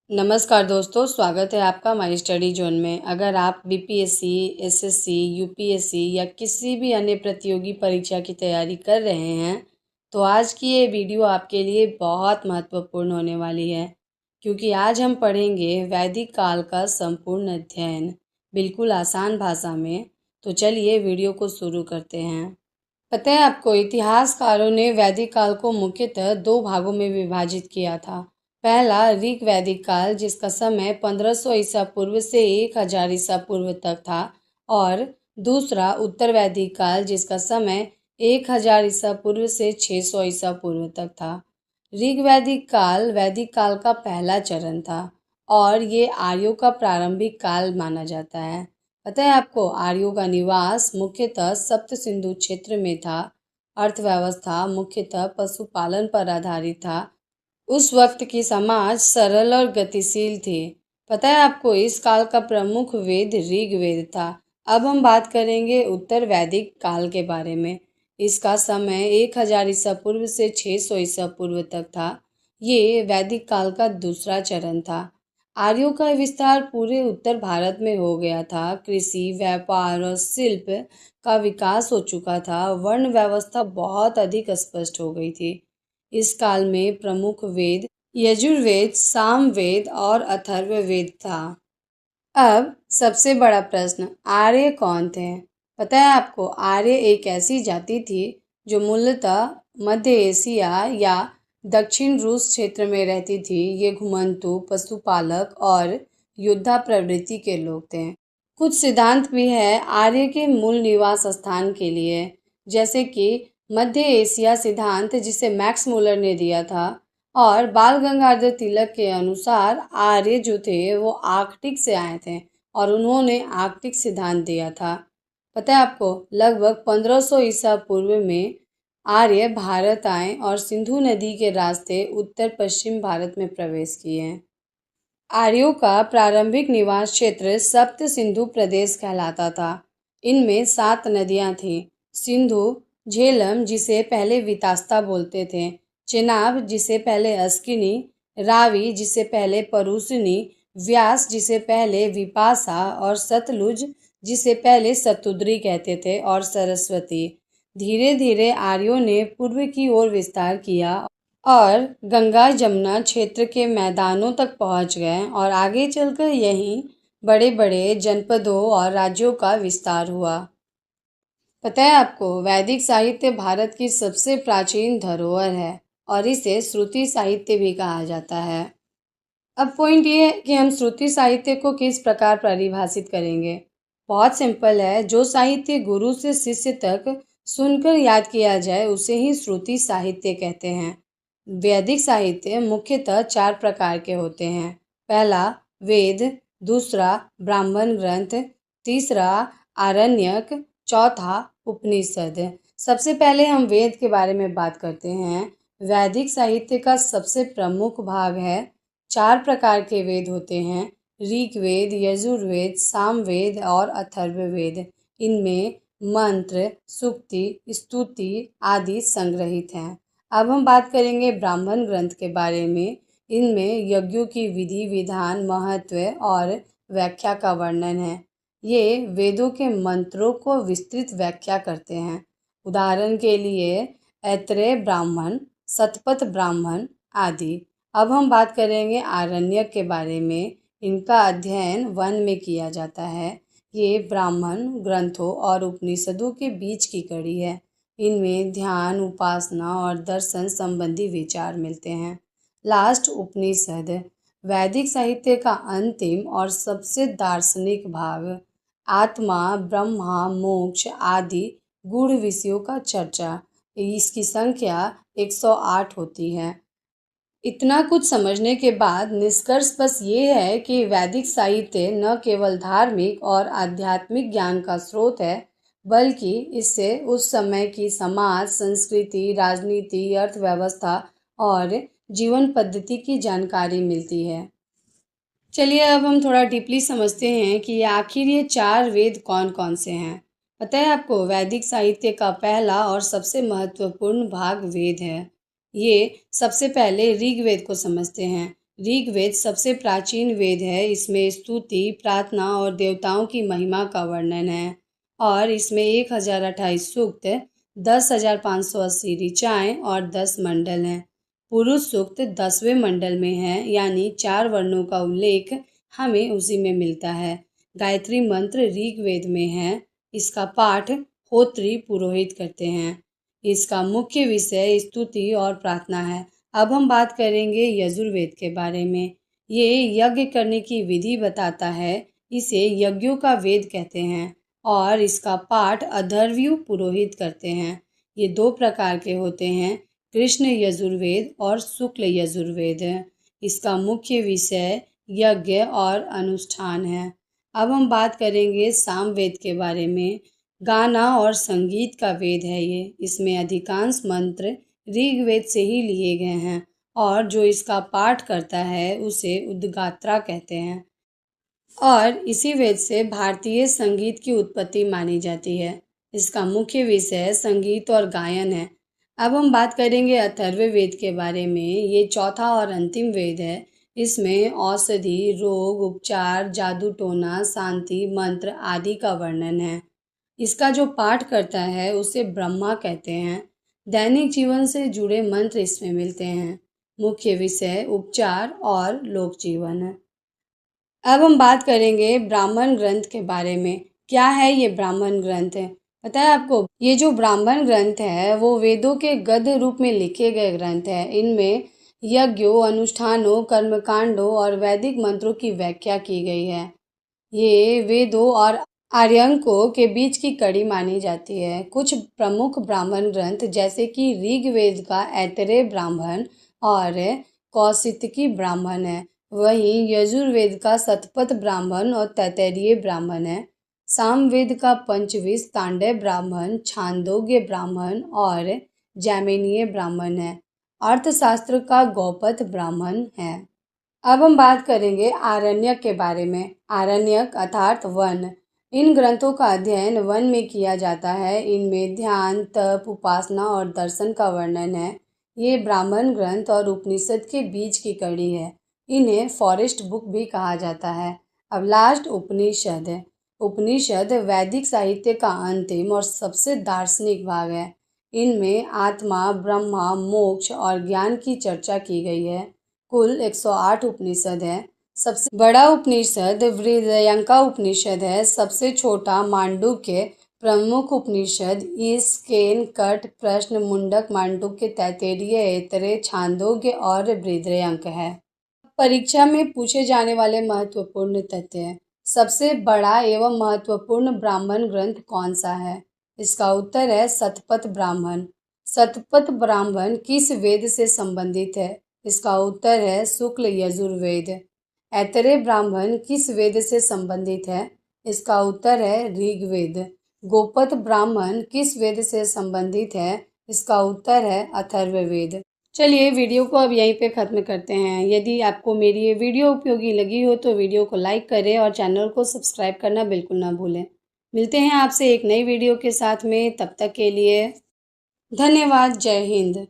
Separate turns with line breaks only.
नमस्कार दोस्तों, स्वागत है आपका माई स्टडी जोन में। अगर आप बीपीएससी, एसएससी, यूपीएससी या किसी भी अन्य प्रतियोगी परीक्षा की तैयारी कर रहे हैं तो आज की ये वीडियो आपके लिए बहुत महत्वपूर्ण होने वाली है, क्योंकि आज हम पढ़ेंगे वैदिक काल का संपूर्ण अध्ययन बिल्कुल आसान भाषा में। तो चलिए वीडियो को शुरू करते हैं। पता है आपको, इतिहासकारों ने वैदिक काल को मुख्यतः दो भागों में विभाजित किया था। पहला ऋग वैदिक काल, जिसका समय 1500 ईसा पूर्व से 1000 ईसा पूर्व तक था, और दूसरा उत्तर वैदिक काल, जिसका समय 1000 ईसा पूर्व से 600 ईसा पूर्व तक था। ऋग वैदिक काल का पहला चरण था और ये आर्यों का प्रारंभिक काल माना जाता है। पता है आपको, आर्यों का निवास मुख्यतः सप्त सिंधु क्षेत्र में था। अर्थव्यवस्था मुख्यतः पशुपालन पर आधारित था। उस वक्त की समाज सरल और गतिशील थी। पता है आपको, इस काल का प्रमुख वेद ऋग्वेद था। अब हम बात करेंगे उत्तर वैदिक काल के बारे में। इसका समय 1000 ईसा पूर्व से 600 ईसा पूर्व तक था। ये वैदिक काल का दूसरा चरण था। आर्यों का विस्तार पूरे उत्तर भारत में हो गया था। कृषि, व्यापार और शिल्प का विकास हो चुका था। वर्ण व्यवस्था बहुत अधिक स्पष्ट हो गई थी। इस काल में प्रमुख वेद यजुर्वेद, सामवेद और अथर्ववेद था। अब सबसे बड़ा प्रश्न, आर्य कौन थे? पता है आपको, आर्य एक ऐसी जाति थी जो मूलतः मध्य एशिया या दक्षिण रूस क्षेत्र में रहती थी। ये घुमंतु, पशुपालक और योद्धा प्रवृत्ति के लोग थे। कुछ सिद्धांत भी है आर्य के मूल निवास स्थान के लिए, जैसे कि मध्य एशिया सिद्धांत, जिसे मैक्स मुलर ने दिया था, और बाल गंगाधर तिलक के अनुसार आर्य जो थे वो आर्कटिक से आए थे और उन्होंने आर्कटिक सिद्धांत दिया था। पता है आपको, लगभग 1500 ईसा पूर्व में आर्य भारत आए और सिंधु नदी के रास्ते उत्तर पश्चिम भारत में प्रवेश किए। आर्यों का प्रारंभिक निवास क्षेत्र सप्त सिंधु प्रदेश कहलाता था। इनमें 7 नदियां थीं। सिंधु, झेलम जिसे पहले वितास्ता बोलते थे, चेनाब जिसे पहले अस्किनी, रावी जिसे पहले परूसनी, व्यास जिसे पहले विपासा, और सतलुज जिसे पहले सतुद्री कहते थे, और सरस्वती। धीरे धीरे आर्यों ने पूर्व की ओर विस्तार किया और गंगा जमुना क्षेत्र के मैदानों तक पहुंच गए, और आगे चलकर यहीं बड़े बड़े जनपदों और राज्यों का विस्तार हुआ। पता है आपको, वैदिक साहित्य भारत की सबसे प्राचीन धरोहर है और इसे श्रुति साहित्य भी कहा जाता है। अब पॉइंट ये है कि हम श्रुति साहित्य को किस प्रकार परिभाषित करेंगे। बहुत सिंपल है, जो साहित्य गुरु से शिष्य तक सुनकर याद किया जाए उसे ही श्रुति साहित्य कहते हैं। वैदिक साहित्य मुख्यतः 4 प्रकार के होते हैं। पहला वेद, दूसरा ब्राह्मण ग्रंथ, तीसरा आरण्यक, चौथा उपनिषद। सबसे पहले हम वेद के बारे में बात करते हैं। वैदिक साहित्य का सबसे प्रमुख भाग है। 4 प्रकार के वेद होते हैं: ऋग्वेद, यजुर्वेद, सामवेद और अथर्ववेद। इनमें मंत्र, सूक्ति, स्तुति आदि संग्रहित हैं। अब हम बात करेंगे ब्राह्मण ग्रंथ के बारे में। इनमें यज्ञों की विधि, विधान, महत्व और व्याख्या का वर्णन है। ये वेदों के मंत्रों को विस्तृत व्याख्या करते हैं। उदाहरण के लिए ऐत्रेय ब्राह्मण, शतपथ ब्राह्मण आदि। अब हम बात करेंगे आरण्यक के बारे में। इनका अध्ययन वन में किया जाता है। ये ब्राह्मण ग्रंथों और उपनिषदों के बीच की कड़ी है। इनमें ध्यान, उपासना और दर्शन संबंधी विचार मिलते हैं। लास्ट उपनिषद, वैदिक साहित्य का अंतिम और सबसे दार्शनिक भाग। आत्मा, ब्रह्मा, मोक्ष आदि गूढ़ विषयों का चर्चा। इसकी संख्या 108 होती है। इतना कुछ समझने के बाद निष्कर्ष बस ये है कि वैदिक साहित्य न केवल धार्मिक और आध्यात्मिक ज्ञान का स्रोत है, बल्कि इससे उस समय की समाज, संस्कृति, राजनीति, अर्थव्यवस्था और जीवन पद्धति की जानकारी मिलती है। चलिए अब हम थोड़ा डीपली समझते हैं कि आखिर ये 4 वेद कौन कौन से हैं। पता है आपको, वैदिक साहित्य का पहला और सबसे महत्वपूर्ण भाग वेद है। ये सबसे पहले ऋग्वेद को समझते हैं। ऋग्वेद सबसे प्राचीन वेद है। इसमें स्तुति, प्रार्थना और देवताओं की महिमा का वर्णन है और इसमें 1028 सूक्त, 10,580 ऋचाएँ और 10 मंडल हैं। पुरुष सूक्त 10वें मंडल में है, यानी 4 वर्णों का उल्लेख हमें उसी में मिलता है। गायत्री मंत्र ऋग्वेद में है। इसका पाठ होत्री पुरोहित करते हैं। इसका मुख्य विषय स्तुति और प्रार्थना है। अब हम बात करेंगे यजुर्वेद के बारे में। ये यज्ञ करने की विधि बताता है। इसे यज्ञों का वेद कहते हैं और इसका पाठ अथर्वयु पुरोहित करते हैं। ये 2 प्रकार के होते हैं, कृष्ण यजुर्वेद और शुक्ल यजुर्वेद। इसका मुख्य विषय यज्ञ और अनुष्ठान है। अब हम बात करेंगे सामवेद के बारे में। गाना और संगीत का वेद है ये। इसमें अधिकांश मंत्र ऋग्वेद से ही लिए गए हैं और जो इसका पाठ करता है उसे उद्गात्रा कहते हैं और इसी वेद से भारतीय संगीत की उत्पत्ति मानी जाती है। इसका मुख्य विषय संगीत और गायन है। अब हम बात करेंगे अथर्ववेद के बारे में। ये चौथा और अंतिम वेद है। इसमें औषधि, रोग, उपचार, जादू टोना, शांति, मंत्र आदि का वर्णन है। इसका जो पाठ करता है उसे ब्रह्मा कहते हैं। दैनिक जीवन से जुड़े मंत्र इसमें मिलते हैं। मुख्य विषय उपचार और लोक जीवन है। अब हम बात करेंगे ब्राह्मण ग्रंथ के बारे में। क्या है ये ब्राह्मण ग्रंथ? पता है आपको? ये जो ब्राह्मण ग्रंथ है वो वेदों के गद्य रूप में लिखे गए ग्रंथ है। इनमें यज्ञों, अनुष्ठानों, कर्मकांडों और वैदिक मंत्रों की व्याख्या की गई है। ये वेदों और आर्यंकों के बीच की कड़ी मानी जाती है। कुछ प्रमुख ब्राह्मण ग्रंथ जैसे कि ऋग्वेद का ऐतरेय ब्राह्मण और कौशितकी ब्राह्मण है। वहीं यजुर्वेद का शतपथ ब्राह्मण और तैत्तिरीय ब्राह्मण है। सामवेद का पंचविंश तांडव ब्राह्मण, छांदोग्य ब्राह्मण और जैमिनीय ब्राह्मण है। अर्थशास्त्र का गौपथ ब्राह्मण है। अब हम बात करेंगे आरण्यक के बारे में। आरण्यक अर्थात वन। इन ग्रंथों का अध्ययन वन में किया जाता है। इनमें ध्यान, तप, उपासना और दर्शन का वर्णन है। ये ब्राह्मण ग्रंथ और उपनिषद के बीच की कड़ी है। इन्हें फॉरेस्ट बुक भी कहा जाता है। अब लास्ट उपनिषद है। उपनिषद वैदिक साहित्य का अंतिम और सबसे दार्शनिक भाग है। इनमें आत्मा, ब्रह्मा, मोक्ष और ज्ञान की चर्चा की गई है। कुल 108 उपनिषद है। सबसे बड़ा उपनिषद बृहदारण्यक उपनिषद है। सबसे छोटा मांडुक्य। प्रमुख उपनिषद ईश, केन, कठ, प्रश्न, मुंडक, मांडुक्य, तैत्तिरीय, ऐतरेय, छांदोग्य और बृहदारण्यक है। परीक्षा में पूछे जाने वाले महत्वपूर्ण तथ्य हैं। सबसे बड़ा एवं महत्वपूर्ण ब्राह्मण ग्रंथ कौन सा है? इसका उत्तर है शतपथ ब्राह्मण। शतपथ ब्राह्मण किस वेद से संबंधित है? इसका उत्तर है शुक्ल यजुर्वेद। ऐतरेय ब्राह्मण किस वेद से संबंधित है? इसका उत्तर है ऋग्वेद। गोपथ ब्राह्मण किस वेद से संबंधित है? इसका उत्तर है अथर्ववेद। चलिए वीडियो को अब यहीं पे ख़त्म करते हैं। यदि आपको मेरी ये वीडियो उपयोगी लगी हो तो वीडियो को लाइक करें और चैनल को सब्सक्राइब करना बिल्कुल ना भूलें। मिलते हैं आपसे एक नई वीडियो के साथ में। तब तक के लिए धन्यवाद। जय हिंद।